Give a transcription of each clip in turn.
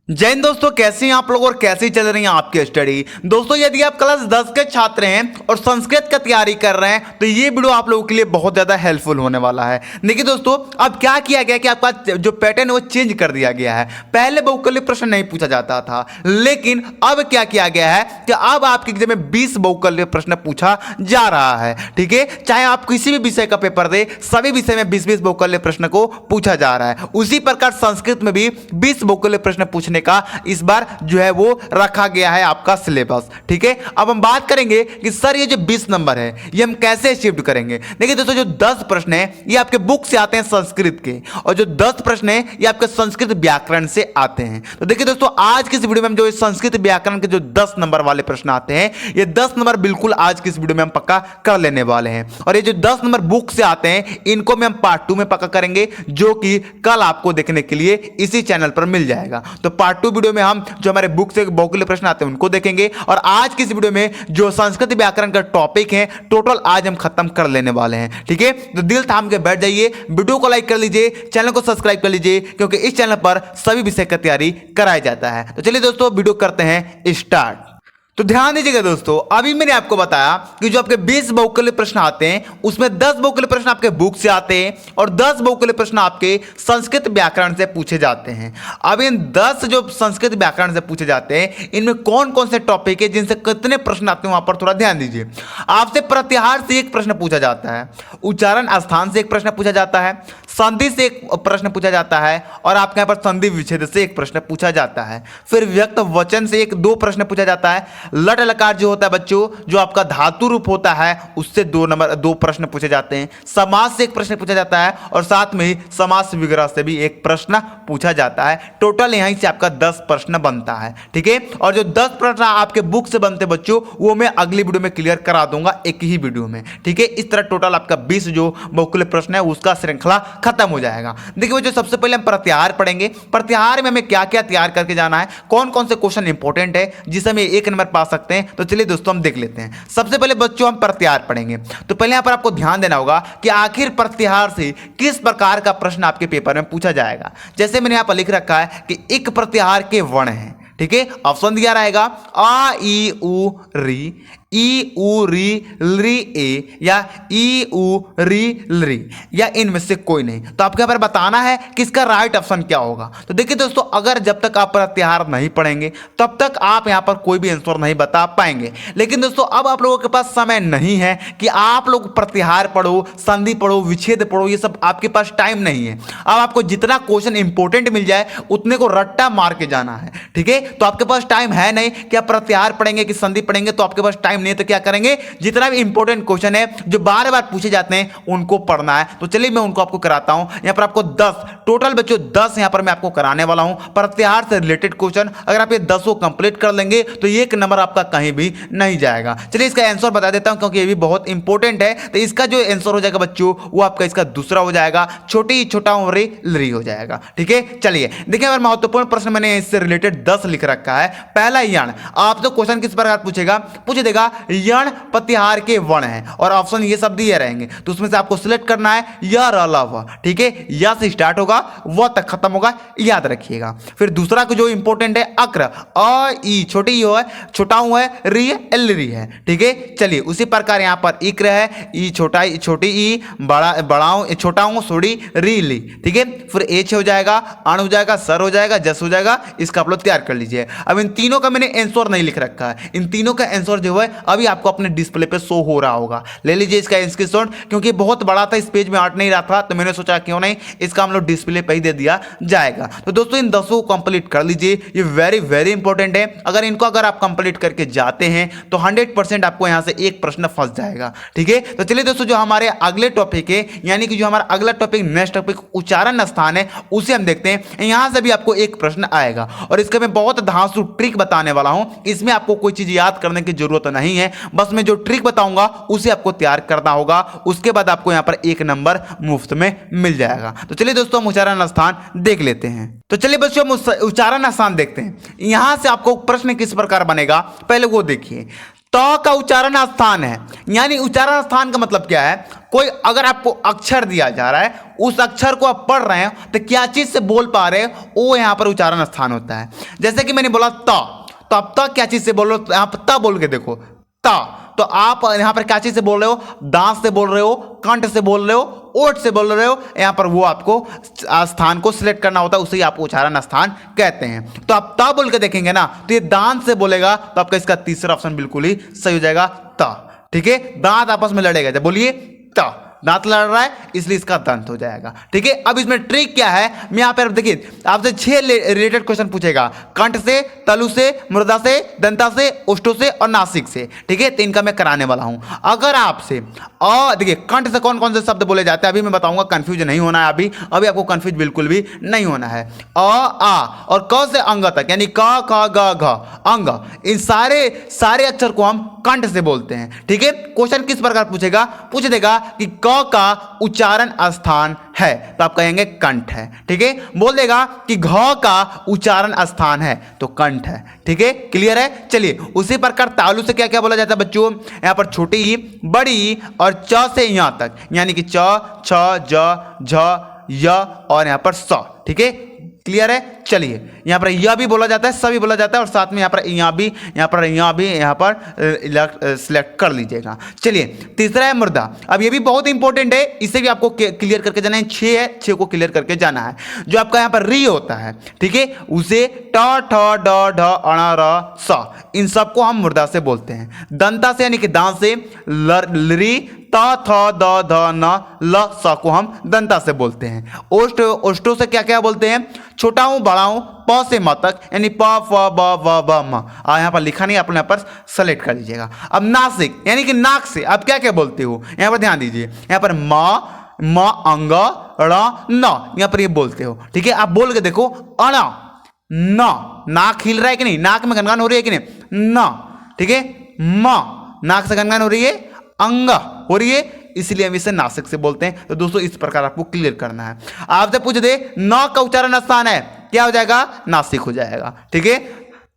जय हिंद दोस्तों, कैसे हैं आप लोग और कैसी चल रही है आपकी स्टडी। दोस्तों यदि आप क्लास 10 के छात्र हैं और संस्कृत का तैयारी कर रहे हैं तो ये वीडियो आप लोगों के लिए बहुत ज़्यादा हेल्पफुल होने वाला है। देखिए दोस्तों, अब क्या किया गया कि आपका जो पैटर्न है वो चेंज कर दिया गया है। पहले बहुकल्य प्रश्न नहीं पूछा जाता था, लेकिन अब क्या किया गया है कि अब आपके एग्जाम में 20 बहुकल्य प्रश्न पूछा जा रहा है। ठीक है, चाहे आप किसी भी विषय का पेपर दे, सभी विषय में 20-20 बहुकल्य प्रश्न को पूछा जा रहा है। उसी प्रकार संस्कृत में भी 20 बहुकल्य प्रश्न पूछने का इस बार जो है वो रखा गया है आपका सिलेबस। ठीक है, अब हम बात करेंगे कि सर ये जो 20 नंबर है ये हम कैसे शिफ्ट करेंगे। देखिए दोस्तों, जो 10 प्रश्न है ये आपके बुक से आते हैं संस्कृत के, और जो 10 प्रश्न है ये आपके संस्कृत व्याकरण से आते हैं। तो देखिए दोस्तों, आज की इस वीडियो में हम जो संस्कृत व्याकरण के जो 10 नंबर वाले प्रश्न आते हैं, ये 10 नंबर बिल्कुल आज की इस वीडियो में हम पक्का कर लेने वाले हैं। और ये जो 10 नंबर बुक से आते हैं इनको में हम पार्ट 2 में पक्का करेंगे, जो कि कल आपको देखने के लिए इसी चैनल पर मिल जाएगा। तो पार्ट 2 वीडियो में हम जो हमारे बुक से बहुकल्य प्रश्न आते हैं उनको देखेंगे, और आज की इस वीडियो में जो संस्कृत व्याकरण का टॉपिक है टोटल आज हम खत्म कर लेने वाले हैं। ठीक है, तो दिल थाम के बैठ जाइए, वीडियो को लाइक कर लीजिए, चैनल को सब्सक्राइब कर लीजिए, क्योंकि इस चैनल पर सभी विषय का तैयारी कराया जाता है। तो चलिए दोस्तों, वीडियो करते हैं स्टार्ट। तो ध्यान दीजिएगा दोस्तों, अभी मैंने आपको बताया कि जो आपके 20 बहुकल्य प्रश्न आते हैं उसमें 10 बहुकल्य प्रश्न आपके बुक से आते हैं और 10 बहुकल्य प्रश्न आपके संस्कृत व्याकरण से पूछे जाते हैं। अब इन 10 जो संस्कृत व्याकरण से पूछे जाते हैं इनमें कौन कौन से टॉपिक है, जिनसे कितने प्रश्न आते हैं वहां पर थोड़ा ध्यान दीजिए। आपसे प्रत्याहार से एक प्रश्न पूछा जाता है, उच्चारण स्थान से एक प्रश्न पूछा जाता है, संधि से एक प्रश्न पूछा जाता है, और आपके यहाँ पर संधि विच्छेद से एक प्रश्न पूछा जाता है। फिर व्यक्त वचन से 2 प्रश्न पूछा जाता है। लट लकार जो होता है बच्चों, जो आपका धातु रूप होता है, उससे 2 प्रश्न पूछे जाते हैं। समास से एक प्रश्न पूछा जाता है, और साथ में ही समास विग्रह से भी एक प्रश्न पूछा जाता है। टोटल यहीं से आपका 10 प्रश्न बनता है। ठीक है, और जो 10 प्रश्न आपके बुक से बनते बच्चों वो मैं अगली वीडियो में क्लियर करा दूंगा, एक ही वीडियो में। ठीक है, इस तरह टोटल आपका 20 जो बहुकल्य प्रश्न है उसका श्रृंखला खत्म हो जाएगा। देखिए बच्चों, सबसे पहले हम प्रत्याहार पढ़ेंगे। प्रत्याहार में हमें क्या क्या तैयार करके जाना है, कौन कौन से क्वेश्चन इंपॉर्टेंट है जिसे हमें 1 नंबर पा सकते हैं। तो चलिए दोस्तों हम देख लेते हैं। सबसे पहले बच्चों हम प्रत्याहार पढ़ेंगे। तो पहले यहां पर आपको ध्यान देना होगा कि आखिर प्रत्याहार से किस प्रकार का प्रश्न आपके पेपर में पूछा जाएगा। जैसे मैंने यहां पर लिख रखा है कि इक प्रत्याहार के वर्ण हैं। ठीक है, ऑप्शन दिया रहेगा आ ई उ री, ई उ री ली ए, या ई उ री ली, या इनमें से कोई नहीं। तो आपके यहाँ पर बताना है कि इसका राइट ऑप्शन क्या होगा। तो देखिए दोस्तों, अगर जब तक आप प्रत्याहार नहीं पढ़ेंगे तब तक आप यहाँ पर कोई भी आंसर नहीं बता पाएंगे। लेकिन दोस्तों अब आप लोगों के पास समय नहीं है कि आप लोग प्रत्याहार पढ़ो, संधि पढ़ो, विच्छेद पढ़ो, ये सब आपके पास टाइम नहीं है। अब आपको जितना क्वेश्चन इंपॉर्टेंट मिल जाए उतने को रट्टा मार के जाना है। ठीक है, तो आपके पास टाइम है नहीं कि आप प्रत्याहार पढ़ेंगे कि संधि पढ़ेंगे, तो आपके पास टाइम नहीं। तो क्या करेंगे, जितना भी इंपॉर्टेंट क्वेश्चन है जो बार बार पूछे जाते हैं उनको पढ़ना है। तो चलिए मैं उनको आपको कराता हूं। यहां पर आपको 10 टोटल बच्चों 10 यहां पर मैं आपको कराने वाला हूं प्रत्याहार से रिलेटेड क्वेश्चन। अगर आप ये 10 को कंप्लीट कर लेंगे तो 1 नंबर आपका कहीं भी नहीं जाएगा। चलिए इसका आंसर बता देता हूं, क्योंकि ये भी बहुत इंपॉर्टेंट है। तो इसका जो आंसर हो जाएगा बच्चों वो आपका इसका दूसरा हो जाएगा, छोटी छोटा री हो जाएगा। ठीक है, चलिए देखिए, अगर महत्वपूर्ण प्रश्न मैंने इससे रिलेटेड 10 लिख रखा है। पहला यण, आप तो क्वेश्चन किस प्रकार पूछेगा, पूछ देगा यण प्रत्याहार के वर्ण है, और ऑप्शन ये सब दिए रहेंगे। तो उसमें से आपको सिलेक्ट करना है या रला व। ठीक है, या से स्टार्ट होगा व तक खत्म होगा, याद रखिएगा। फिर दूसरा जो इंपॉर्टेंट है अक्र, अ ई छोटी ई है, छोटा ऊ है, री है, एल री है। ठीक है, चलिए उसी प्रकार यहां पर इक्र है, ई छोटा छोटी ई, बड़ा छोटा ऊ सोड़ी री ली। ठीक है, फिर एच हो जाएगा, अण हो जाएगा, सर हो जाएगा, जस हो जाएगा। इसका आप लोग तैयार कर लीजिए। अब इन तीनों का मैंने आंसर नहीं लिख रखा है, इन तीनों का आंसर जो है अभी आपको अपने डिस्प्ले पे शो हो रहा होगा। ले लीजिए इसका स्क्रीनशॉट, क्योंकि बहुत बड़ा था, इस पेज में आर्ट नहीं रहा था, तो मैंने सोचा क्यों नहीं इसका हम लोग डिस्प्ले पे ही दे दिया जाएगा। तो दोस्तों इन 10 को कंप्लीट कर लीजिए, ये वेरी वेरी इंपॉर्टेंट है। अगर इनको आप कंप्लीट करके जाते हैं तो 100% आपको यहां से एक प्रश्न फंस जाएगा। ठीक है, तो चलिए दोस्तों, जो हमारे अगले टॉपिक है, यानी कि जो हमारा अगला टॉपिक नेक्स्ट टॉपिक उच्चारण स्थान है, उसे हम देखते हैं। यहां से भी आपको एक प्रश्न आएगा, और इसका मैं बहुत धांसू ट्रिक बताने वाला हूं। इसमें आपको कोई चीज याद करने की जरूरत नहीं है, बस मैं जो ट्रिक बताऊंगा उसे आपको तैयार करना होगा। उसके बाद आपको यहां पर 1 नंबर मुफ्त में मिल जाएगा। तो चलिए दोस्तों हम उच्चारण स्थान देख लेते हैं। तो चलिए बच्चों हम उच्चारण स्थान देखते हैं। यहां से आपको प्रश्न किस प्रकार बनेगा पहले वो देखिए। त का उच्चारण स्थान है। यानी उच्चारण स्थान का मतलब क्या है, कोई अगर आपको अक्षर दिया जा रहा है, उस अक्षर को आप पढ़ रहे हैं तो क्या चीज से बोल पा रहे हैं, वो यहां पर उच्चारण स्थान होता है। जैसे कि मैंने बोला त, तो अब त क्या चीज से बोल रहे हो, यहां पर त बोल के देखो त, तो आप यहां पर क्या चीज से बोल रहे हो, दांत से बोल रहे हो, कंठ से बोल रहे हो, ओठ से बोल रहे हो, यहां पर वो आपको स्थान को सिलेक्ट करना होता है, उसे आप उच्चारण स्थान कहते हैं। तो आप ता बोल के देखेंगे ना, तो ये दांत से बोलेगा, तो आपका इसका तीसरा ऑप्शन बिल्कुल ही सही हो जाएगा, ता। ठीक है, दांत आपस में लड़ेगा, जब बोलिए ता, दांत लड़ रहा है इसलिए इसका दंत हो जाएगा। ठीक है, अब इसमें ट्रिक क्या है, मैं यहाँ पर देखिए आपसे 6 रिलेटेड क्वेश्चन पूछेगा, कंठ से, तलु से, मृदा से, दंता से, ओष्ठों से और नासिक से। ठीक है, तो इनका मैं कराने वाला हूं। अगर आपसे देखिए कंठ से कौन कौन से शब्द बोले जाते हैं अभी मैं बताऊंगा, कंफ्यूज नहीं होना है, अभी आपको कंफ्यूज बिल्कुल भी नहीं होना है। आ और क से अंग तक, यानी क ख ग घ अंग, इन सारे अक्षर को हम कंठ से बोलते हैं। ठीक है, क्वेश्चन किस प्रकार पूछेगा, पूछ देगा कि क का उच्चारण स्थान है, तो आप कहेंगे कंठ है। ठीक है, बोल देगा कि घ का उच्चारण स्थान है, तो कंठ है। ठीक है, क्लियर है। चलिए उसी प्रकार तालु से क्या क्या बोला जाता है बच्चों, यहां पर छोटी, बड़ी और च से यहां तक, यानी कि च, छ, ज, झ, य और यहां पर स। ठीक है, क्लियर है। चलिए यहाँ पर यह भी बोला जाता है, सभी बोला जाता है, और साथ में यहाँ पर सिलेक्ट कर लीजिएगा। चलिए तीसरा है मृदा। अब ये भी बहुत इंपॉर्टेंट है, इसे भी आपको क्लियर करके जाना है। 6 है, 6 को क्लियर करके जाना है। जो आपका यहाँ पर री होता है, ठीक है, उसे ट, ठ, ड, ढ, अण, र, स, इन सबको हम मृदा से बोलते हैं। दंता से यानी कि दांत से री, त, थ, द, ध, न, ल, स को हम दंता से बोलते हैं। ओष्ठों से क्या क्या बोलते हैं, छोटा हूं, बड़ा हूं, प से म तक, यानी प, फ, ब, व, ब, म। यहाँ पर लिखा नहीं, अपने यहाँ पर सेलेक्ट कर लीजिएगा। अब नासिक यानी कि नाक से आप क्या क्या बोलते हो, यहाँ पर ध्यान दीजिए, यहाँ पर म, अंग, ण, न, यहाँ पर ये बोलते हो। ठीक है, आप बोल के देखो, अण, न, नाक हिल रहा है कि नहीं, नाक में गनगन हो रही है कि नहीं, न। ठीक है, म, नाक से गनगन हो रही है, अंग हो रही है, इसलिए हम इसे नासिक से बोलते हैं। तो दोस्तों इस प्रकार आपको क्लियर करना है। आपसे पूछ दे न का उच्चारण स्थान है, क्या हो जाएगा, नासिक हो जाएगा। ठीक है,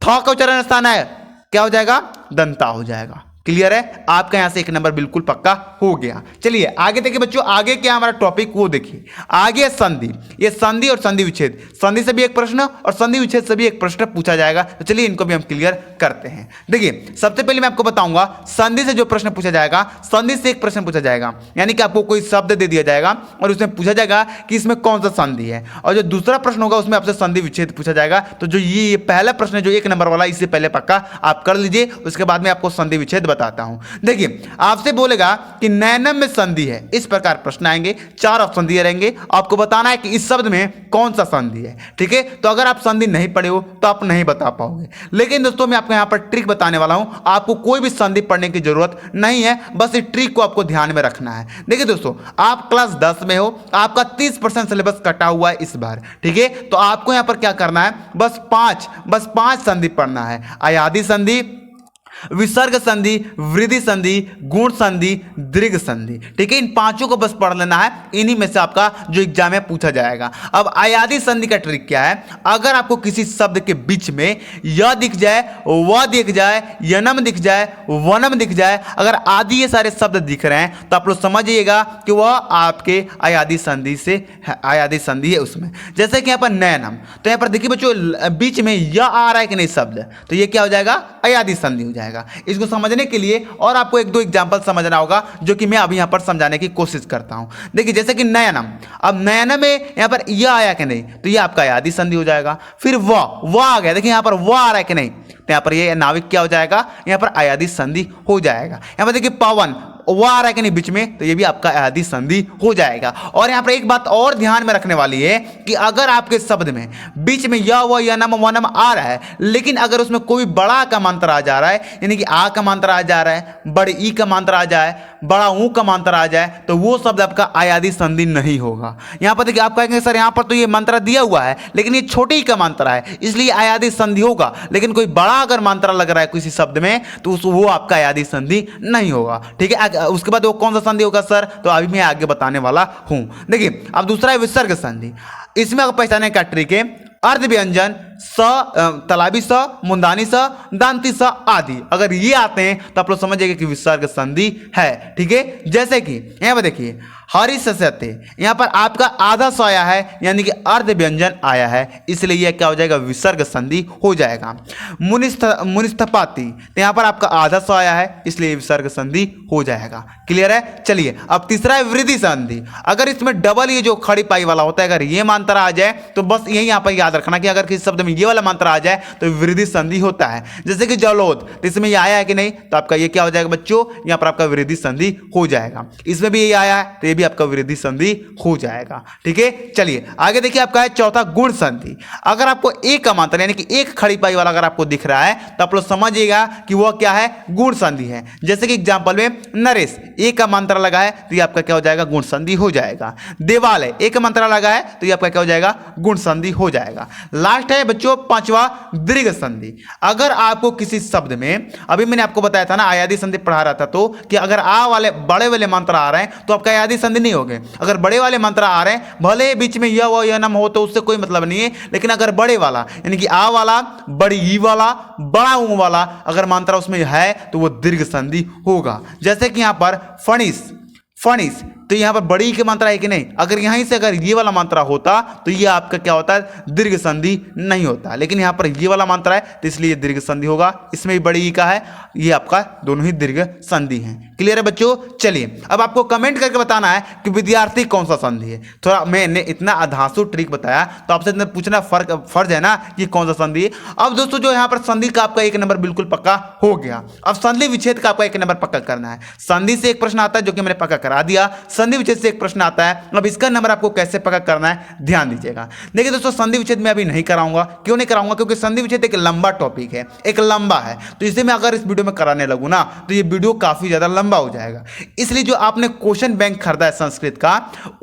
थ का उच्चारण स्थान है, क्या हो जाएगा, दंता हो जाएगा। क्लियर है, आपका यहां से 1 नंबर बिल्कुल पक्का हो गया। चलिए आगे देखिए बच्चों, आगे क्या हमारा टॉपिक वो देखिए। आगे संधि, ये संधि और संधि विच्छेद, संधि से भी एक प्रश्न और संधि विच्छेद से भी एक प्रश्न पूछा जाएगा। तो चलिए इनको भी हम क्लियर करते हैं। देखिए सबसे पहले मैं आपको बताऊंगा संधि से जो प्रश्न पूछा जाएगा, संधि से एक प्रश्न पूछा जाएगा, यानी कि आपको कोई शब्द दे दिया जाएगा और उसमें पूछा जाएगा कि इसमें कौन सा संधि है, और जो दूसरा प्रश्न होगा उसमें आपसे संधि विच्छेद पूछा जाएगा। तो जो ये पहला प्रश्न है जो 1 नंबर वाला, इससे पहले पक्का आप कर लीजिए, उसके बाद में आपको संधि विच्छेद बताता हूं। देखिए आपसे बोलेगा कि नैनम में संधि है, इस प्रकार प्रश्न आएंगे, 4 ऑप्शन दिए रहेंगे, आपको बताना है कि इस शब्द में कौन सा संधि है। ठीक है, तो अगर आप संधि नहीं पढ़े हो तो आप नहीं बता पाओगे, लेकिन दोस्तों मैं आपको यहां पर ट्रिक बताने वाला हूं, आपको कोई भी संधि पढ़ने की जरूरत नहीं है, बस इस ट्रिक को आपको ध्यान में रखना है। देखिए दोस्तों, आप क्लास 10 में हो, आपका 30% सिलेबस कटा हुआ है इस बार। ठीक है, तो आपको यहां पर क्या करना है, बस 5 संधि पढ़ना है। अयादि संधि, विसर्ग संधि, वृद्धि संधि, गुण संधि, दीर्घ संधि। ठीक है, इन 5 को बस पढ़ लेना है, इन्हीं में से आपका जो एग्जाम है पूछा जाएगा। अब अयादि संधि का ट्रिक क्या है, अगर आपको किसी शब्द के बीच में य दिख जाए, व दिख जाए, यनम दिख जाए, वनम दिख जाए, अगर आदि ये सारे शब्द दिख रहे हैं तो आप लोग समझिएगा कि वह आपके अयादि संधि से अयादि संधि है उसमें। जैसे कि यहाँ पर नैनम, तो यहाँ पर देखिए बच्चों बीच में य आ रहा है कि नहीं शब्द, तो ये क्या हो जाएगा, अयादि संधि हो जाएगा। इसको समझने के लिए और आपको 1-2 एग्जांपल समझना होगा, जो कि मैं अभी यहां पर समझाने की कोशिश करता हूं। देखिए जैसे कि नयनम, अब नयनम में यहां पर यह आया कि नहीं, तो ये आपका अयादि संधि हो जाएगा। फिर व आ गया, देखिए यहां पर व आ रहा है कि नहीं, तो यहां पर ये नाविक क्या हो जाएगा, यहां पर अयादि संधि हो जाएगा। यहां पर देखिए पवन, वो आ रहा है कि नहीं बीच में, तो ये भी आपका अयादि संधि हो जाएगा। और यहाँ पर एक बात और ध्यान में रखने वाली है कि अगर आपके शब्द में बीच में य व यनम वनम आ रहा है, लेकिन अगर उसमें कोई बड़ा का मंत्र आ जा रहा है, यानी कि आ का मंत्र आ जा रहा है, बड़े ई का मंत्र आ जाए, बड़ा ऊ का मंत्र आ जाए, तो वो शब्द आपका अयादि संधि नहीं होगा। यहाँ पर देखिए आप कहेंगे सर यहाँ पर तो ये मंत्र दिया हुआ है, लेकिन ये छोटे ही का मंत्र है, इसलिए अयादि संधि होगा। लेकिन कोई बड़ा अगर मंत्र लग रहा है किसी शब्द में, तो वो आपका अयादि संधि नहीं होगा। ठीक है, उसके बाद वो कौन सा संधि होगा सर, तो अभी मैं आगे बताने वाला हूं। देखिए अब दूसरा है विसर्ग संधि। इसमें अगर पहचाने का ट्रिक है, अर्ध व्यंजन, तालाबी स, मुंदानी स, दांती स आदि अगर ये आते हैं तो आप लोग समझिएगा कि विसर्ग संधि है। ठीक है, जैसे कि यहाँ पर देखिए हरि सस्यते, यहाँ पर आपका आधा स आया है यानी कि अर्ध व्यंजन आया है, इसलिए यह क्या हो जाएगा, विसर्ग संधि हो जाएगा। मुनिस्थपाति, तो यहाँ पर आपका आधा स आया है इसलिए विसर्ग संधि हो जाएगा। क्लियर है। चलिए अब तीसरा है वृद्धि संधि। अगर इसमें डबल ये जो खड़ी पाई वाला होता है, अगर ये मात्रा आ जाए तो बस यही यहाँ पर याद रखना कि अगर किसी शब्द में ये वाला मात्रा आ जाए तो वृद्धि संधि होता है। जैसे कि जलोद, तो इसमें ये आया है कि नहीं, तो आपका ये क्या हो जाएगा बच्चों, यहाँ पर आपका वृद्धि संधि हो जाएगा। इसमें भी ये आया है तो ये भी आपका वृद्धि संधि हो जाएगा। ठीक है, चलिए आगे देखिए आपका है चौथा गुण संधि। अगर आपको एक का मात्रा यानी कि एक खड़ी पाई वाला अगर आपको दिख रहा है तो आप लोग समझिएगा कि वह क्या है, गुण संधि है। जैसे कि एग्जांपल में नरेश, एक का मात्रा लगा है तो ये आपका क्या हो जाएगा, गुण संधि हो जाएगा। देवाल है, एक का मात्रा लगा है तो ये आपका क्या हो जाएगा, गुण संधि हो जाएगा। लास्ट है बच्चों पांचवा दीर्घ संधि। अगर आपको किसी शब्द में, अभी मैंने आपको बताया था ना आयादी संधि पढ़ा रहा था, तो कि अगर आ वाले बड़े वाले मात्रा आ रहे हैं तो आपका आयादी संधि नहीं होगे। अगर बड़े वाले मात्रा आ रहे हैं भले बीच में यह वो यह नम हो तो उससे कोई मतलब नहीं है, लेकिन अगर बड़े वाला यानी कि आ वाला, बड़ी ई वाला, बड़ा ऊ वाला अगर मात्रा उसमें है तो वो दीर्घ संधि होगा। जैसे कि यहां पर फणिस, फणिस, तो यहाँ पर बड़ी की मात्रा है कि नहीं, अगर यहीं से अगर ये वाला मात्रा होता तो ये आपका क्या होता है, दीर्घ संधि नहीं होता, लेकिन यहाँ पर ये वाला मात्रा है तो इसलिए दीर्घ संधि होगा। इसमें भी बड़ी ई का है, ये आपका दोनों ही दीर्घ संधि हैं। क्लियर है बच्चों। चलिए अब आपको कमेंट करके बताना है कि विद्यार्थी कौन सा संधि है। थोड़ा मैंने इतना अधांसु ट्रिक बताया तो आपसे पूछना फर्ज है ना कि कौन सा संधि है। अब दोस्तों जो यहाँ पर संधि का आपका 1 नंबर बिल्कुल पक्का हो गया। अब संधि विच्छेद का आपका 1 नंबर पक्का करना है। संधि से एक प्रश्न आता है जो कि मैंने पक्का करा दिया, संधि विच्छेद से एक प्रश्न आता है। अब इसका नंबर आपको कैसे पक्का करना है ध्यान दीजिएगा। देखिए दोस्तों संधि विच्छेद मैं अभी नहीं कराऊंगा। क्यों नहीं कराऊंगा, क्योंकि संधि विच्छेद एक लंबा टॉपिक है, एक लंबा है, तो इसे मैं अगर इस वीडियो में कराने लगूँ ना तो ये वीडियो काफी ज्यादा लंबा हो जाएगा। इसलिए जो आपने क्वेश्चन बैंक खरीदा है संस्कृत का,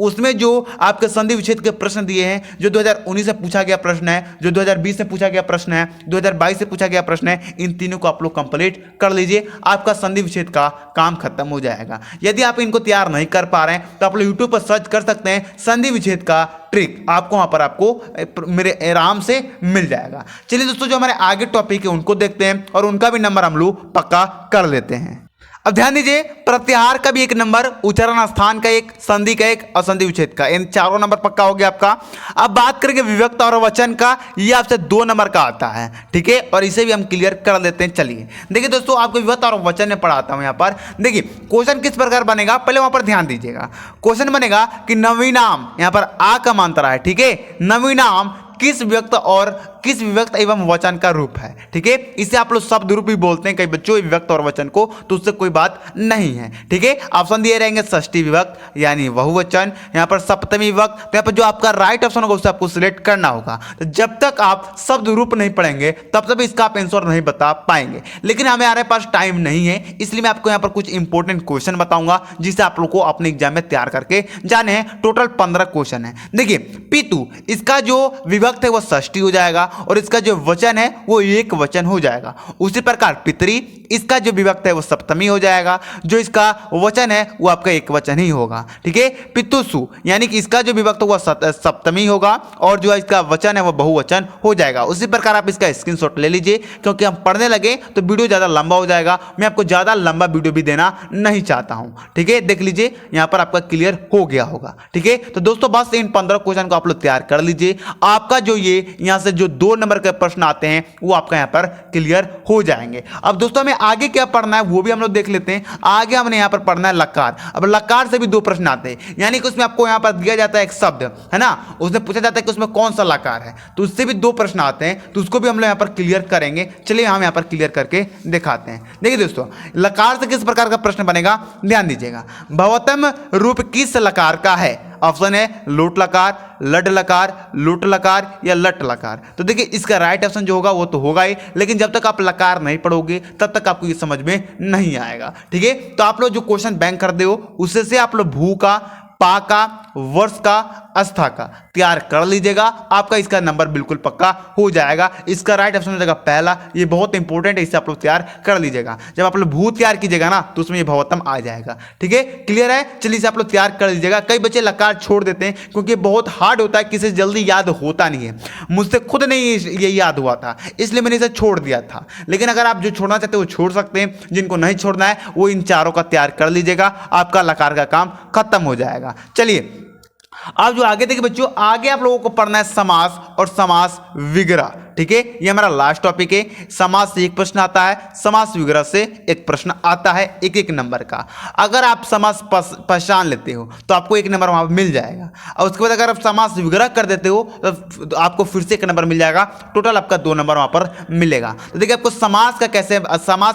उसमें जो आपके संधि विच्छेद के प्रश्न दिए हैं, जो 2019 से पूछा गया प्रश्न है, जो 2020 से पूछा गया प्रश्न है, 2022 से पूछा गया प्रश्न है, इन तीनों को आप लोग कंप्लीट कर लीजिए, आपका संधि विच्छेद का काम खत्म हो जाएगा। यदि आप इनको तैयार नहीं कर पा रहे हैं तो आप लोग यूट्यूब पर सर्च कर सकते हैं संधि विच्छेद का ट्रिक, आपको वहां पर आपको मेरे आराम से मिल जाएगा। चलिए दोस्तों जो हमारे आगे टॉपिक है उनको देखते हैं और उनका भी नंबर हम लोग पक्का कर लेते हैं। अब ध्यान दीजिए प्रत्याहार का भी 1 नंबर, उच्चारण स्थान का 1, संधि का 1 और संधि विच्छेद का, इन चारों नंबर पक्का हो गया आपका। अब बात करेंगे विभक्त और वचन का, ये आपसे 2 नंबर का आता है। ठीक है, और इसे भी हम क्लियर कर लेते हैं। चलिए देखिए दोस्तों आपको विभक्त और वचन में पढ़ाता हूं। यहाँ पर देखिए क्वेश्चन किस प्रकार बनेगा, पहले वहां पर ध्यान दीजिएगा। क्वेश्चन बनेगा कि नवीनाम, यहाँ पर आ का मात्रा है, ठीक है, नवीनाम किस विभक्त और किस विभक्त एवं वचन का रूप है। ठीक है, इसे आप लोग शब्द रूप भी बोलते हैं कई बच्चों विभक्त और वचन को, तो उससे कोई बात नहीं है। ठीक है, ऑप्शन दिए रहेंगे षष्ठी विभक्त यानी बहुवचन, यहाँ पर सप्तमी विभक्त, तो यहाँ पर जो आपका राइट ऑप्शन होगा उसे आपको सिलेक्ट करना होगा। तो जब तक आप शब्द रूप नहीं पढ़ेंगे तब तक इसका आप आंसर नहीं बता पाएंगे, लेकिन हमारे पास टाइम नहीं है, इसलिए मैं आपको यहाँ पर कुछ इंपॉर्टेंट क्वेश्चन बताऊंगा जिसे आप लोग को अपने एग्जाम में तैयार करके जाने हैं। टोटल 15 क्वेश्चन है। देखिए पितु, इसका जो विभक्त है वो षष्ठी हो जाएगा और इसका जो वचन है वो एक वचन हो जाएगा। उसी प्रकार पितरी, इसका जो विभक्त है वो सप्तमी हो जाएगा, जो इसका वचन है वो आपका एक वचन ही होगा। ठीक है, पितुसु यानी कि इसका जो विभक्त है वो सप्तमी होगा और जो इसका वचन है वो बहुवचन हो जाएगा। उसी प्रकार आप इसका स्क्रीनशॉट ले लीजिए, क्योंकि हम पढ़ने लगे तो वीडियो ज़्यादा लंबा हो जाएगा, मैं आपको ज़्यादा लंबा वीडियो भी देना नहीं चाहता हूँ। ठीक है, देख लीजिए यहाँ पर आपका क्लियर हो गया होगा। ठीक है, तो दोस्तों बस इन 15 क्वेश्चन को आप लोग तैयार कर लीजिए। आपका जो ये यहाँ से जो 2 नंबर के प्रश्न आते हैं वो आपका यहाँ पर क्लियर हो जाएंगे। अब दोस्तों हमें आगे क्या पढ़ना है वो भी हम लोग देख लेते हैं। आगे हमने यहाँ पर पढ़ना है लकार। अब लकार से भी 2 प्रश्न आते हैं, यानी कि उसमें आपको यहाँ पर दिया जाता है एक शब्द है ना, उसमें पूछा जाता है कि उसमें कौन सा लकार है, तो उससे भी 2 प्रश्न आते हैं, तो उसको भी हम लोग यहाँ पर क्लियर करेंगे। चलिए हम यहाँ पर क्लियर करके दिखाते हैं। देखिए दोस्तों लकार से किस प्रकार का प्रश्न बनेगा ध्यान दीजिएगा। भवतम रूप किस लकार का है? ऑप्शन है लोट लकार, लड लकार, लुट लकार या लट लकार। तो देखिए इसका राइट ऑप्शन जो होगा वो तो होगा ही, लेकिन जब तक आप लकार नहीं पढ़ोगे तब तक आपको ये समझ में नहीं आएगा। ठीक है, तो आप लोग जो क्वेश्चन बैंक कर दे हो उससे से आप लोग भू का, पा का, वर्ष का, आस्था का तैयार कर लीजिएगा, आपका इसका नंबर बिल्कुल पक्का हो जाएगा। इसका राइट ऑप्शन हो जाएगा पहला, ये बहुत इंपॉर्टेंट है, इसे आप लोग तैयार कर लीजिएगा। जब आप लोग भू तैयार कीजिएगा ना तो उसमें ये भवतम आ जाएगा। ठीक है, क्लियर है? चलिए इसे आप लोग तैयार कर लीजिएगा। कई बच्चे लकार छोड़ देते हैं क्योंकि बहुत हार्ड होता है, किसी से जल्दी याद होता नहीं है। मुझसे खुद नहीं ये याद हुआ था, इसलिए मैंने इसे छोड़ दिया था। लेकिन अगर आप जो छोड़ना चाहते हो वो छोड़ सकते हैं, जिनको नहीं छोड़ना है वो इन चारों का तैयार कर लीजिएगा, आपका लकार का काम खत्म हो जाएगा। चलिए अब जो आगे देखिए बच्चों, आगे आप लोगों को पढ़ना है समास और समास विग्रह। ठीक है, ये हमारा लास्ट टॉपिक है। समास से एक प्रश्न आता है, समास विग्रह से एक प्रश्न आता है, एक एक नंबर का। अगर आप समास पहचान लेते हो तो आपको एक नंबर वहां पर मिल जाएगा, और उसके बाद अगर आप समास विग्रह कर देते हो तो आपको फिर से एक नंबर मिल जाएगा। टोटल आपका 2 नंबर वहां पर मिलेगा। तो देखिए आपको समास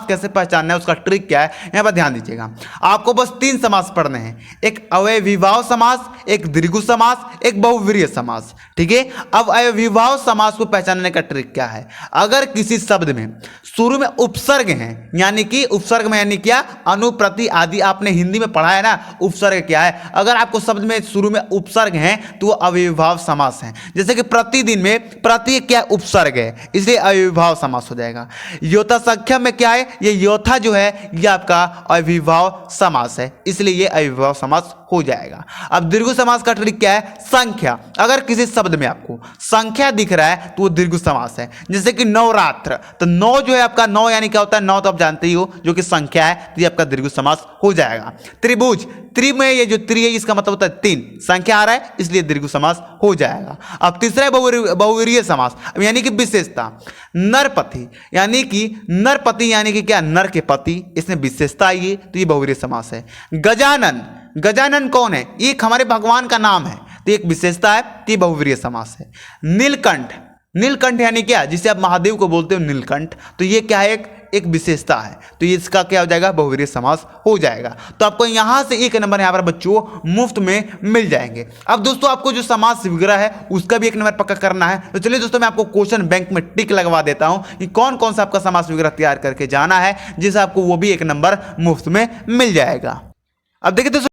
कैसे पहचानना है, उसका ट्रिक क्या है, यहां पर ध्यान दीजिएगा। आपको बस 3 समास पढ़ने हैं, एक अव्ययीभाव समास, एक दीर्घु समास, एक बहुव्रीहि समास। ठीक है, अब अव्ययीभाव समास को पहचानने का ट्रिक क्या है, अगर किसी शब्द में शुरू में उपसर्ग है, यानी कि उपसर्ग में यानी क्या, अनु प्रति आदि, आपने हिंदी में पढ़ा है ना उपसर्ग क्या है। अगर आपको शब्द में शुरू में उपसर्ग है तो वो अव्ययीभाव समास है। जैसे कि प्रतिदिन में प्रति क्या उपसर्ग है, इसलिए अव्ययीभाव समास हो जाएगा। योथा संख्या में क्या है, ये योथा जो है ये आपका अव्ययीभाव समास है, इसलिए ये अव्ययीभाव समास हो जाएगा। अब दीर्घ समास का ट्रिक क्या है, संख्या, अगर किसी शब्द में आपको संख्या दिख रहा है तो वो दीर्घ समास है। जैसे कि नवरात्र, तो 9 जो है आपका 9 यानी क्या होता है, 9 तो आप जानते ही हो जो कि संख्या है, तो ये आपका दीर्घ समास हो जाएगा। त्रिभुज, त्रि में ये जो त्रि है इसका मतलब होता है 3, संख्या आ रहा है इसलिए दीर्घ समास हो जाएगा। अब तीसरा है बहुव्रीहि समास, यानी कि विशेषता। नरपति यानी कि नरपति यानी कि क्या, नर के पति, इसमें विशेषता आई है तो ये बहुव्रीहि समास है। गजानन, गजानन कौन है, एक हमारे भगवान का नाम है, तो एक विशेषता है, तो ये बहुव्रीहि समास है। नीलकंठ, नीलकंठ यानी क्या, जिसे आप महादेव को बोलते हो नीलकंठ, तो ये क्या है, एक विशेषता है, तो ये इसका क्या हो जाएगा, बहुव्रीहि समास हो जाएगा। तो आपको यहां से एक नंबर यहां पर बच्चों मुफ्त में मिल जाएंगे। अब दोस्तों आपको जो समास विग्रह है उसका भी एक नंबर पक्का करना है। तो चलिए दोस्तों मैं आपको क्वेश्चन बैंक में टिक लगवा देता हूं कि कौन कौन सा आपका समास विग्रह तैयार करके जाना है, जिससे आपको वो भी एक नंबर मुफ्त में मिल जाएगा। अब देखिए दोस्तों,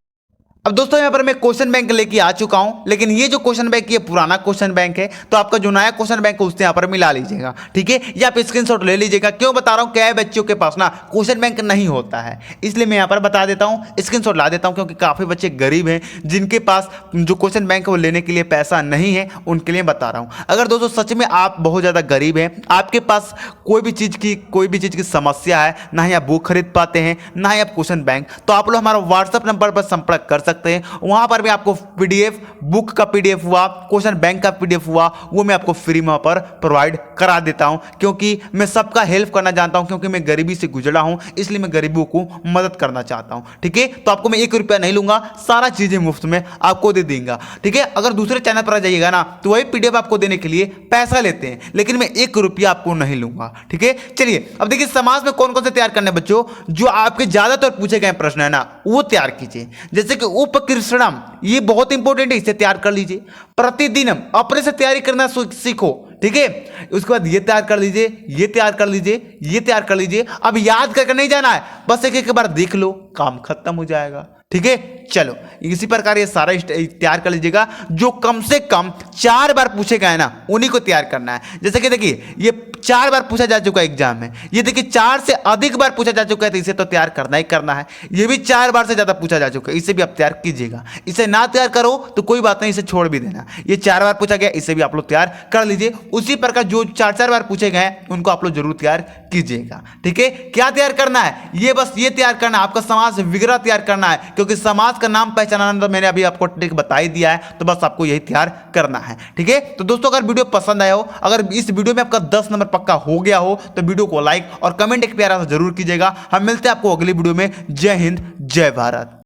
अब दोस्तों यहाँ पर मैं क्वेश्चन बैंक लेके आ चुका हूं, लेकिन ये जो क्वेश्चन बैंक ये पुराना क्वेश्चन बैंक है, तो आपका जो नया क्वेश्चन बैंक है उससे यहाँ पर मिला लीजिएगा। ठीक है, ये आप स्क्रीनशॉट ले लीजिएगा। क्यों बता रहा हूँ, क्या है बच्चों के पास ना क्वेश्चन बैंक नहीं होता है, इसलिए मैं यहाँ पर बता देता हूँ, स्क्रीनशॉट ला देता हूँ, क्योंकि काफ़ी बच्चे गरीब हैं जिनके पास जो क्वेश्चन बैंक है वो लेने के लिए पैसा नहीं है, उनके लिए बता रहा हूँ। अगर दोस्तों सच में आप बहुत ज़्यादा गरीब हैं, आपके पास कोई भी चीज़ की समस्या है, ना ही आप बुक खरीद पाते हैं ना ही आप क्वेश्चन बैंक, तो आप लोग हमारा व्हाट्सअप नंबर पर संपर्क कर सकते हैं। वहाँ पर भी आपको पीडीएफ, बुक का पीडीएफ हुआ, क्वेश्चन बैंक का पीडीएफ हुआ, वो मैं आपको फ्री में पर प्रोवाइड करा देता हूं, क्योंकि मैं सबका हेल्प करना जानता हूं, क्योंकि मैं गरीबी से गुजरा हूं, इसलिए मैं गरीबों को मदद करना चाहता हूं। ठीक है, तो आपको मैं 1 रुपया नहीं लूंगा, सारा चीजें मुफ्त में आपको दे दूंगा। ठीक है, अगर दूसरे चैनल पर आ जाइएगा ना तो वही पीडीएफ आपको देने के लिए पैसा लेते हैं, लेकिन मैं 1 रुपया आपको नहीं लूंगा। ठीक है, चलिए अब देखिए समाज में कौन कौन से तैयार करने बच्चों, जो आपके ज्यादातर पूछे गए प्रश्न है ना वो तैयार कीजिए। जैसे कि उपकृष्णम, ये बहुत इंपॉर्टेंट है, इसे तैयार कर लीजिए। प्रतिदिनम, अपने से तैयारी करना सीखो। ठीक है, उसके बाद ये तैयार कर लीजिए, ये तैयार कर लीजिए, ये तैयार कर लीजिए। अब याद करके नहीं जाना है, बस एक एक बार देख लो, काम खत्म हो जाएगा। ठीक है, चलो इसी प्रकार ये सारा तैयार कर लीजिएगा। जो कम से कम 4 बार पूछे गए ना उन्हीं को तैयार करना है। जैसे कि देखिए ये 4 बार पूछा जा चुका है एग्जाम में, ये देखिए 4 से अधिक बार पूछा जा चुका है, तो इसे तो तैयार करना ही करना है। ये भी 4 बार से ज्यादा पूछा जा चुका है, इसे भी आप तैयार कीजिएगा। इसे ना तैयार करो तो कोई बात नहीं, इसे छोड़ भी देना। ये 4 बार पूछा गया, इसे भी आप लोग तैयार कर लीजिए। उसी प्रकार जो 4-4 बार पूछे गए उनको आप लोग जरूर तैयार कीजिएगा। ठीक है, क्या तैयार करना है, ये बस ये तैयार करना है, आपका समास विग्रह तैयार करना है, क्योंकि समाज का नाम पहचानना तो मैंने अभी आपको ट्रिक बता ही दिया है, तो बस आपको यही तैयार करना है। ठीक है, तो दोस्तों अगर वीडियो पसंद आया हो, अगर इस वीडियो में आपका 10 नंबर पक्का हो गया हो, तो वीडियो को लाइक और कमेंट एक प्यारा सा जरूर कीजिएगा। हम मिलते हैं आपको अगली वीडियो में। जय हिंद, जय भारत।